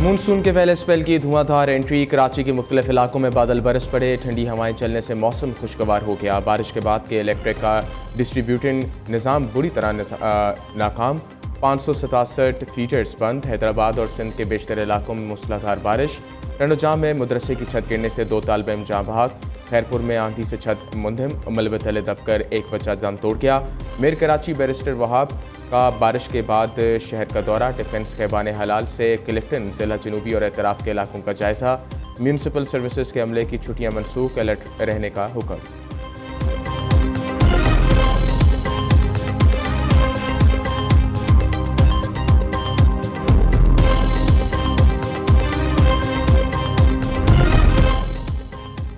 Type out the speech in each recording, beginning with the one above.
Monsoon के पहले spell की धुआंधार एंट्री। कराची के मुख्तलिफ इलाकों में बादल बरस पड़े। ठंडी हवाएं चलने से मौसम खुशगवार हो गया। बारिश के बाद के इलेक्ट्रिक का डिस्ट्रीब्यूटिंग निज़ाम बुरी तरह नाकाम। 567 फीडर्स बंद। हैदराबाद और सिंध के बेशतर इलाकों में मूसलाधार बारिश। टंडोजाम में मदरसे की छत गिरने से 2 तालिब इल्म जाँ बहक। खैरपुर में आंधी से छत मुंधिम। मलबे तले दबकर एक बच्चा दम तोड़ गया। मेयर कराची बैरिस्टर वहाब का बारिश के बाद शहर का दौरा। डिफेंस खैबान हलाल से क्लिफ्टन जिला जनूबी और एतराफ़ के इलाकों का जायजा। म्यूनसिपल सर्विसेज के अमले की छुट्टियां मनसूख। अलर्ट रहने का हुक्म।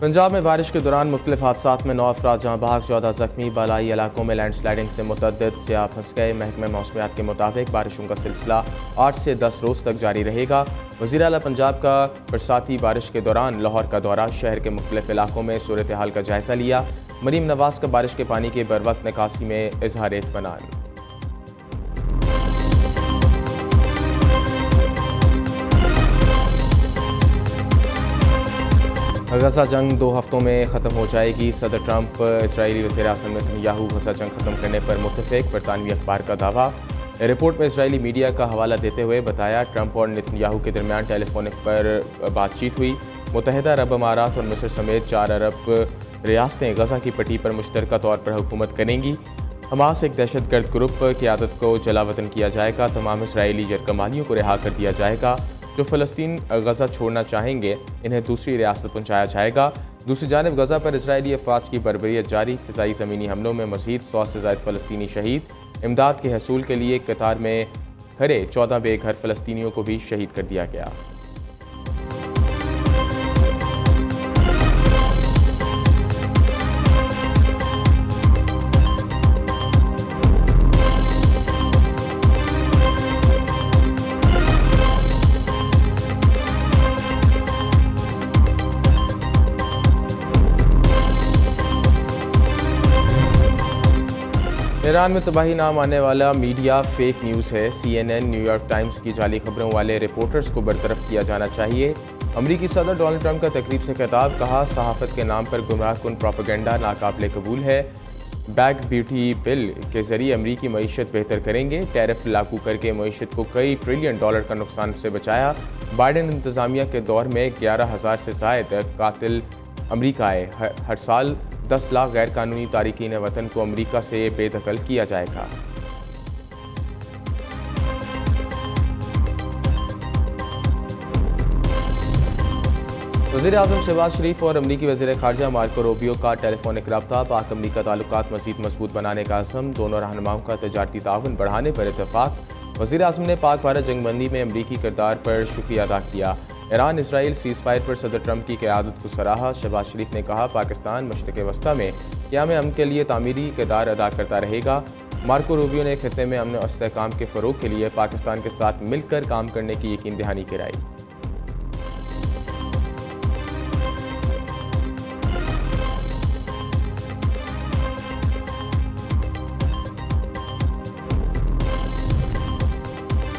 पंजाब में बारिश के दौरान मुख्तलिफ हादसात में 9 अफराद जहाँ बहक, 14 जख्मी। बालाई इलाकों में लैंड स्लाइडिंग से मुतअद्दिद सियाह फंस गए। महकमे मौसमियात के मुताबिक बारिशों का सिलसिला 8 से 10 रोज़ तक जारी रहेगा। वज़ीर आला पंजाब का बरसाती बारिश के दौरान लाहौर का दौरा। शहर के मुख्तलिफ इलाकों में सूरत हाल का जायजा लिया। मरीम नवाज का बारिश के पानी के बर वक्त निकासी में इजहार इत्मीनान। गजा जंग 2 हफ्तों में ख़त्म हो जाएगी। सदर ट्रंप इसराइली वज़ीर-ए-आज़म नेतन्याहू गजा जंग ख़त्म करने पर मुत्तफ़िक़। बरतानवी अखबार का दावा। रिपोर्ट में इसराइली मीडिया का हवाला देते हुए बताया, ट्रंप और नेतन्याहू के दरमियान टेलीफोनिक पर बातचीत हुई। मुत्तहिदा अरब अमारात और मिस्र समेत 4 अरब रियासतें गजा की पट्टी पर मुश्तरका तौर पर हुकूमत करेंगी। हमास एक दहशतगर्द ग्रुप क़यादत को जलावतन किया जाएगा। तमाम इसराइली जरकमालियों को रिहा कर दिया जाएगा। जो फ़लस्तीन गजा छोड़ना चाहेंगे इन्हें दूसरी रियासत पहुँचाया जाएगा। दूसरी जानिब गजा पर इसराइली अफवाज की बर्बरियत जारी। फ़िज़ाई ज़मीनी हमलों में मज़ीद 100 से ज़ायद फ़लस्तीनी शहीद। इमदाद के हसूल के लिए कतार में खड़े 14 बेघर फ़लस्तीनियों को भी शहीद कर दिया गया। ईरान में तबाही नाम आने वाला मीडिया फेक न्यूज़ है। CNN, न्यूयॉर्क टाइम्स की जाली खबरों वाले रिपोर्टर्स को बरतरफ किया जाना चाहिए। अमरीकी सदर डोनाल्ड ट्रंप का तकरीब से खिताब। कहा, सहाफ़त के नाम पर गुमराह कुन प्रोपेगेंडा नाकाबिले कबूल है। बैक ब्यूटी बिल के जरिए अमरीकी मईशत बेहतर करेंगे। टैरिफ लागू करके मईशत को कई ट्रिलियन डॉलर का नुकसान से बचाया। बाइडेन इंतज़ामिया के दौर में 11,000 से ज़ायद कातिल अमरीका आए। हर साल 10 लाख गैर कानूनी तारिकीन वतन को अमरीका से बेदखल किया जाएगा। वज़ीर-ए-आज़म शहबाज शरीफ और अमरीकी वज़ीर ख़ारजा मार्को रूबियो का टेलीफोनिक रब्ता। पाक अमरीका ताल्लुकात मज़ीद मजबूत बनाने का अज़्म। दोनों रहनुमाओं का तजारती ताउन बढ़ाने पर इत्तफ़ाक़। वज़ीर-ए-आज़म ने पाक भारत जंगबंदी में अमरीकी किरदार पर शुक्रिया अदा किया। ईरान इसराइल सीज़ फायर पर सदर ट्रंप की क़यादत को सराहा। शहबाज शरीफ ने कहा, पाकिस्तान मशरिक़ वस्ता में क़याम अमन के लिए तामीरी किरदार अदा करता रहेगा। मार्को रूबियो ने खित्ते में अमन और इस्तेहकाम के फ़रोग़ के लिए पाकिस्तान के साथ मिलकर काम करने की यकीन दहानी कराई।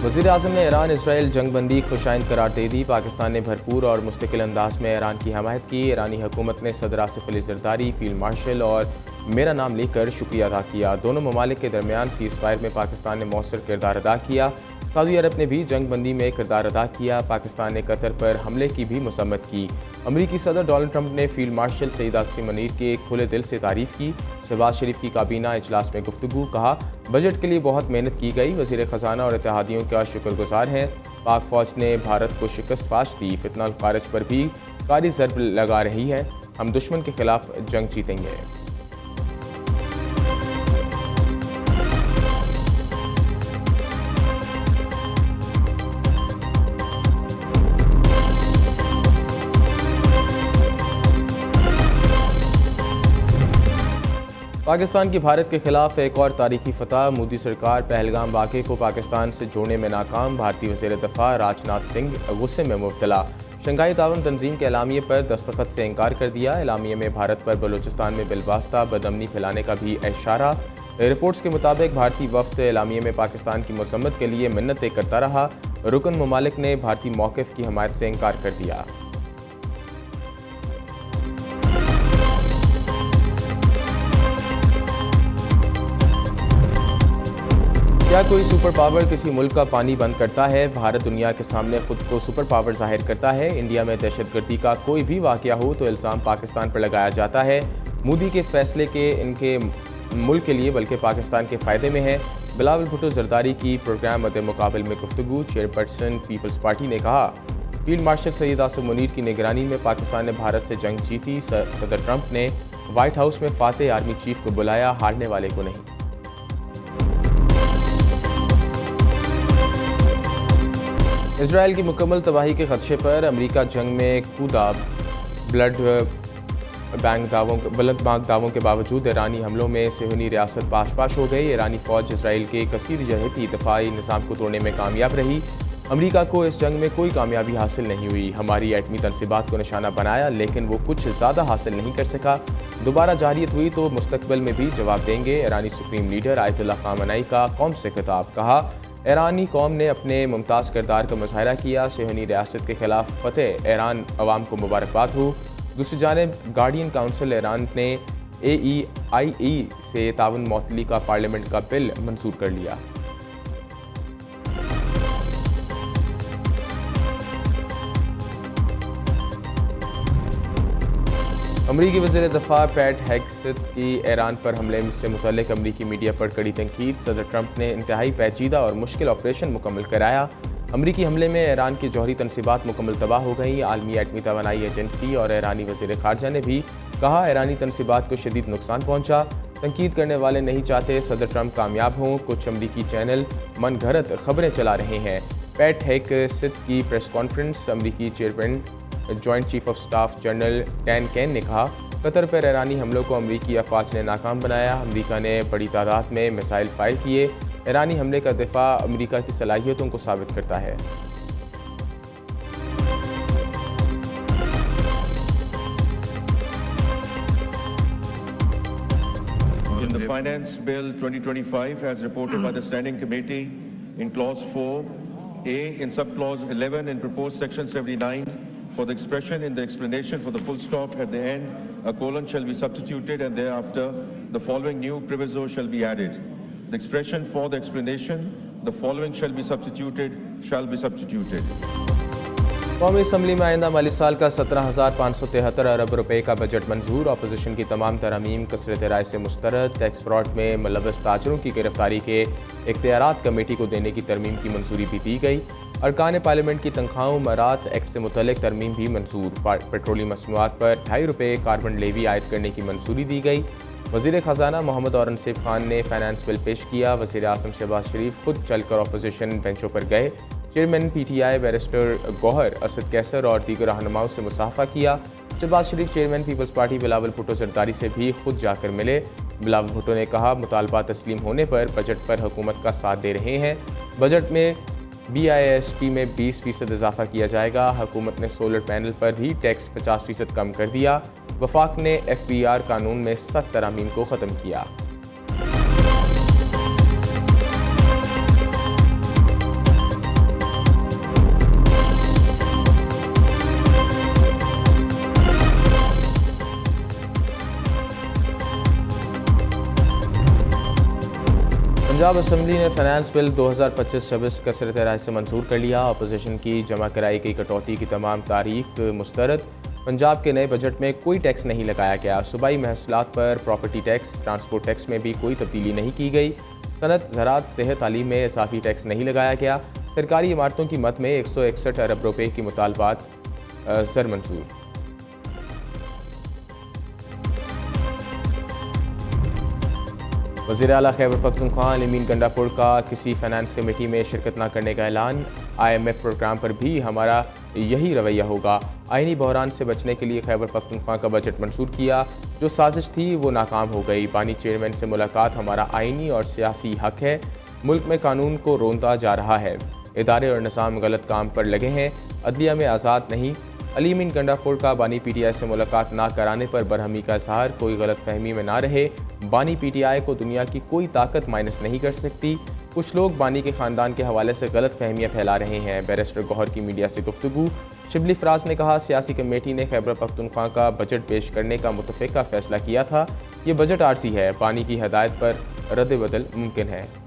वज़ीर-ए-आज़म ने ईरान इसराइल जंगबंदी खुशाइंद करार दे दी। पाकिस्तान ने भरपूर और मुस्तकिल अंदाज में ईरान की हमायत की। ईरानी हुकूमत ने सदर आसिफ अली ज़रदारी, फील्ड मार्शल और मेरा नाम लेकर शुक्रिया अदा किया। दोनों ममालिक के दरमियान सीज़ फायर में पाकिस्तान ने मौसर किरदार अदा किया। सऊदी अरब ने भी जंगबंदी में किरदार अदा किया। पाकिस्तान ने कतर पर हमले की भी मसम्मत की। अमरीकी सदर डोनाल्ड ट्रंप ने फील्ड मार्शल सईद आसिम मुनीर के खुले दिल से तारीफ़ की। शहबाज शरीफ की काबीना इजलास में गुफ्तगू। कहा, बजट के लिए बहुत मेहनत की गई। वज़ीर ख़जाना और इत्तेहादियों का शुक्रगुजार हैं। पाक फ़ौज ने भारत को शिकस्त फाश दी। फितना खारिज पर भी कारी ज़रब लगा रही है। हम दुश्मन के खिलाफ जंग जीतेंगे। पाकिस्तान की भारत के खिलाफ एक और तारीखी फतह। मोदी सरकार पहलगाम वाक़े को पाकिस्तान से जोड़ने में नाकाम। भारतीय वज़ीर दफ़ा राजनाथ सिंह गुस्से में मुब्तला। शंघाई ताउन तंजीम के एलामिये पर दस्तखत से इनकार कर दिया। एलामिये में भारत पर बलूचिस्तान में बिलवास्ता बदअमनी फैलाने का भी इशारा। रिपोर्ट्स के मुताबिक भारतीय वफ़द एलामिये में पाकिस्तान की मसम्मत के लिए मिन्नतें करता रहा। रुकन ममालिक ने भारतीय मौक़िफ़ की हमायत से इनकार कर दिया। क्या कोई सुपर पावर किसी मुल्क का पानी बंद करता है? भारत दुनिया के सामने खुद को सुपर पावर जाहिर करता है। इंडिया में दहशतगर्दी का कोई भी वाक़या हो तो इल्ज़ाम पाकिस्तान पर लगाया जाता है। मोदी के फैसले के इनके मुल्क के लिए बल्कि पाकिस्तान के फ़ायदे में है। बिलावल भुट्टो जरदारी की प्रोग्राम मद्दे मुकाबले में गुफ्तगू। चेयरपर्सन पीपल्स पार्टी ने कहा, फील्ड मार्शल सैयद आसिम मुनीर की निगरानी में पाकिस्तान ने भारत से जंग जीती। सदर ट्रंप ने व्हाइट हाउस में फातेह आर्मी चीफ को बुलाया, हारने वाले को नहीं। इसराइल की मुकम्मल तबाही के खदशे पर अमेरिका जंग में कूदा। बुलंद दावों के बावजूद ईरानी हमलों में सेहूनी रियासत पाश हो गई। ईरानी फ़ौज इसराइल के कसीर जहती दफाई निज़ाम को तोड़ने में कामयाब रही। अमेरिका को इस जंग में कोई कामयाबी हासिल नहीं हुई। हमारी एटमी तनसीबात को निशाना बनाया, लेकिन वो कुछ ज़्यादा हासिल नहीं कर सका। दोबारा जारियत हुई तो मुस्तकबिल में भी जवाब देंगे। ईरानी सुप्रीम लीडर आयतुल्लाह ख़ामेनी का कौम से खिताब। कहा, ईरानी कौम ने अपने मुमताज़ किरदार का मुजाहरा किया। सेहूनी रियासत के खिलाफ फतेह ईरान अवाम को मुबारकबाद हो। दूसरी जानिब गार्डियन काउंसिल ईरान ने AEIE से ताउन मौतली का पार्लियामेंट का बिल मंजूर कर लिया। अमरीकी वज़ीर दफ़ा पैट हेग्सेथ की ईरान पर हमले से मुतल्लिक अमरीकी मीडिया पर कड़ी तनकीद। सदर ट्रंप ने इंतहाई पेचीदा और मुश्किल ऑपरेशन मुकम्मल कराया। अमरीकी हमले में ईरान की जौहरी तनसीबात मुकम्मल तबाह हो गई। आलमी एटमी तवानाई एजेंसी और ईरानी वज़ीर ख़ारजा ने भी कहा, ईरानी तनसीबात को शदीद नुकसान पहुँचा। तनकीद करने वाले नहीं चाहते सदर ट्रंप कामयाब हों। कुछ अमरीकी चैनल मन घड़त खबरें चला रहे हैं। पैट हेग्सेथ की प्रेस कॉन्फ्रेंस। अमरीकी chairman joint chief of staff general Dan Caine ने कहा, कतर पर ईरानी हमलों को अमरीकी अफवाज ने नाकाम बनाया। अमरीका ने बड़ी तादाद में मिसाइल फायर किए। ईरानी हमले का दिफा अमरीका की सलाहियतों को साबित करता है। In the Finance Bill 2025 as reported by the Standing Committee in Clause 4A in Subclause 11 in proposed Section 79 for the expression in the explanation for the full stop at the end, a colon shall be substituted and thereafter the following new proviso shall be added. The expression for the explanation, the following shall be substituted. कौमी assembly में आइंदा माली साल का 17,573 अरब रुपए का budget मंजूर। Opposition की तमाम तरमीम कसरत राय से मुस्तरद। टैक्स फ्रॉड में मुलव्वस ताजरों की गिरफ्तारी के इख्तियारात कमेटी को देने की तरमीम की मंजूरी भी दी गई। अरकान पार्लियामेंट की तनख्वाहों मरात एक्ट से मुतल्लिक तरमीम भी मंजूर। पेट्रोलियम मसनूआत पर 2.5 रुपये कार्बन लेवी आयद करने की मंजूरी दी गई। वज़ीर ख़जाना मोहम्मद औरंगज़ेब खान ने फाइनेंस बिल पेश किया। वज़ीर आज़म शहबाज शरीफ खुद चलकर अपोजिशन बेंचों पर गए। Chairman PTI barrister Gohar Asad Qaiser और दीगर रहनुमाओं से मुसाफा किया। शहबाज शरीफ चेयरमैन पीपल्स पार्टी बिलावल भुट्टो जरदारी से भी खुद जाकर मिले। बिलावल भुट्टो ने कहा, मुतालबा तस्लीम होने पर बजट पर हुकूमत का साथ दे रहे हैं। बजट में BIST में 20% इजाफा किया जाएगा। हुकूमत ने सोलर पैनल पर भी टैक्स 50% कम कर दिया। वफाक ने FBR कानून में 7 तरामीम को ख़त्म किया। पंजाब असम्बली ने फाइनेंस बिल 2025-26 कसरत राय से मंजूर कर लिया। अपोजिशन की जमा कराई गई कटौती की तमाम तारीख मुस्तरद। पंजाब के नए बजट में कोई टैक्स नहीं लगाया गया। सूबाई महसूलात पर प्रॉपर्टी टैक्स, ट्रांसपोर्ट टैक्स में भी कोई तब्दीली नहीं की गई। सनत, ज़राअत, सेहत, तालीम में इजाफी टैक्स नहीं लगाया गया। सरकारी इमारतों की मद में 161 अरब रुपये की मुतालबात सर मंजूर। वज़ीर आला खैबर पख्तूनख्वा अमीन गंडापुर का किसी फाइनेंस कमेटी में शिरकत न करने का ऐलान। IMF प्रोग्राम पर भी हमारा यही रवैया होगा। आइनी बहरान से बचने के लिए खैबर पख्तूनख्वा का बजट मंजूर किया। जो साजिश थी वो नाकाम हो गई। बानी चेयरमैन से मुलाकात हमारा आइनी और सियासी हक है। मुल्क में कानून को रोंदा जा रहा है। इदारे और निज़ाम गलत काम पर लगे हैं। अदलिया में आज़ाद नहीं। अमीन गंडापुर का बानी PTI से मुलाकात ना कराने पर बरहमी का इजहार। कोई गलत फहमी में ना रहे। बानी PTI को दुनिया की कोई ताकत माइनस नहीं कर सकती। कुछ लोग बानी के ख़ानदान के हवाले से गलत फहमियाँ फैला रहे हैं। बैरिस्टर गौहर की मीडिया से गुफ्तगू। शिबली फराज ने कहा, सियासी कमेटी ने खैबर पख्तूनख्वा का बजट पेश करने का मुतफ़िक़ा फ़ैसला किया था। ये बजट आरसी है, बानी की हदायत पर रद्द बदल मुमकिन है।